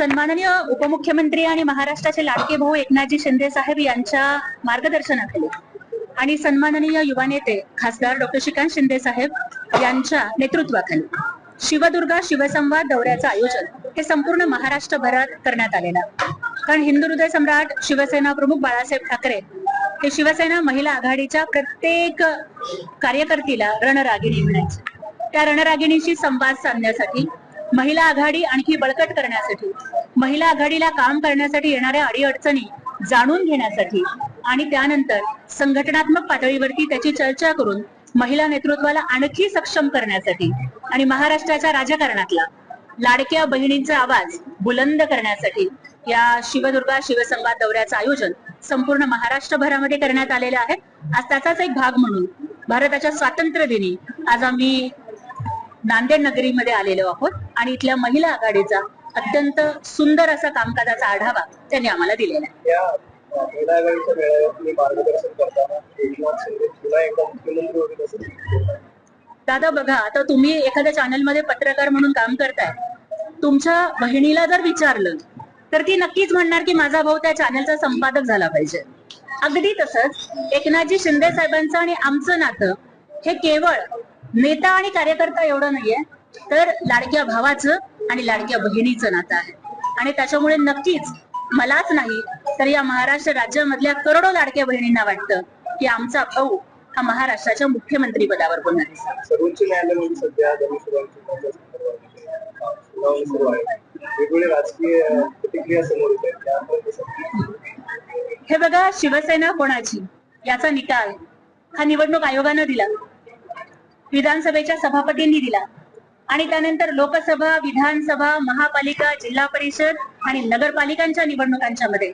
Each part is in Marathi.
सन्माननीय उपमुख्यमंत्री आणि महाराष्ट्राचे लाडके भाऊ एकनाथजी शिंदे साहेब यांच्या मार्गदर्शनाखाली आणि सन्माननीय युवा नेते खासदार डॉक्टर श्रीकांत शिंदे साहेब यांच्या नेतृत्वाखाली शिवदुर्गा शिवसंवाद दौऱ्याचं आयोजन हे संपूर्ण महाराष्ट्रभरात करण्यात आलेलं. कारण हिंदू हृदय सम्राट शिवसेना प्रमुख बाळासाहेब ठाकरे हे शिवसेना महिला आघाडीच्या प्रत्येक कार्यकर्तीला रणरागिणी म्हणायचे. त्या रणरागिणीशी संवाद साधण्यासाठी, महिला आघाडी आणखी बळकट करण्यासाठी, महिला आघाडीला काम करण्यासाठी येणाऱ्या अडीअडचणी जाणून घेण्यासाठी आणि त्यानंतर संघटनात्मक पातळीवरती त्याची चर्चा करून महिला नेतृत्वाला आणखी सक्षम करण्यासाठी आणि महाराष्ट्राच्या राजकारणातला लाडक्या बहिणींचा आवाज बुलंद करण्यासाठी या शिवदुर्गा शिवसंवाद दौऱ्याचं आयोजन संपूर्ण महाराष्ट्रभरामध्ये करण्यात आलेलं आहे. आज त्याचाच एक भाग म्हणून भारताच्या स्वातंत्र्य दिनी आज आम्ही नांदेड नगरीमध्ये आलेलो आहोत आणि इथल्या महिला आघाडीचा अत्यंत सुंदर असा कामकाजाचा आढावा त्यांनी आम्हाला दिलेला आहे. दादा बघा, आता तुम्ही एखाद्या चॅनल मध्ये पत्रकार म्हणून काम करताय, तुमच्या बहिणीला जर विचारलं तर ती नक्कीच म्हणणार की माझा भाऊ त्या चॅनलचा संपादक झाला पाहिजे. अगदी तसंच एकनाथजी शिंदे साहेबांचं आणि आमचं नातं हे केवळ नेता आणि कार्यकर्ता एवढं नाहीये, तर लाडक्या भावाचं आणि लाडक्या बहिणीचं नातं आहे. आणि त्याच्यामुळे नक्कीच मलाच नाही तर या महाराष्ट्र राज्यामधल्या करोडो लाडक्या बहिणींना वाटतं की आमचा भाऊ हा महाराष्ट्राच्या मुख्यमंत्री पदावर पुन्हा दिसला. सर्वोच्च न्यायालयामध्ये सध्या राजकीय प्रतिक्रिया समोर येत. हे बघा, शिवसेना कोणाची याचा निकाल हा निवडणूक आयोगानं दिला, विधानसभेच्या सभापतींनी दिला आणि त्यानंतर लोकसभा, विधानसभा, महापालिका, जिल्हा परिषद आणि नगरपालिकांच्या निवडणुकांच्या मध्ये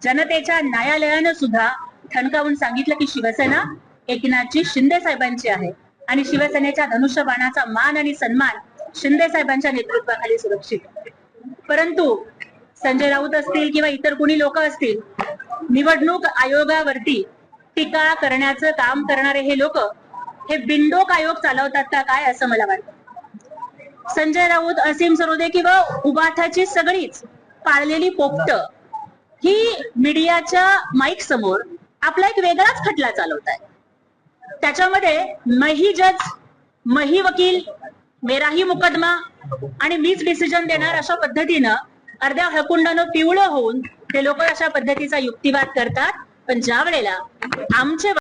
जनतेच्या न्यायालयानं सुद्धा ठणकावून सांगितलं की शिवसेना एकनाथजी शिंदे साहेबांची आहे आणि शिवसेनेच्या धनुष्यबाणाचा मान आणि सन्मान शिंदे साहेबांच्या नेतृत्वाखाली सुरक्षित. परंतु संजय राऊत असतील किंवा इतर कोणी लोक असतील, निवडणूक आयोगावरती टीका करण्याचं काम करणारे हे लोक हे बिंडोक आयोग चालवतात का काय असं मला वाटतं. संजय राऊत, असीम सरोदे किंवा उबाठाची सगळीच पाळलेली पोपट ही मीडियाच्या माईक समोर आपला एक वेगळाच खटला चालवत आहे. त्याच्यामध्ये मही जज, मही वकील, मेराही मुकदमा आणि मीच डिसिजन देणार अशा पद्धतीनं अर्ध्या हळकुंडानं पिवळं होऊन ते लोक अशा पद्धतीचा युक्तिवाद करतात. पण ज्या वेळेला आमचे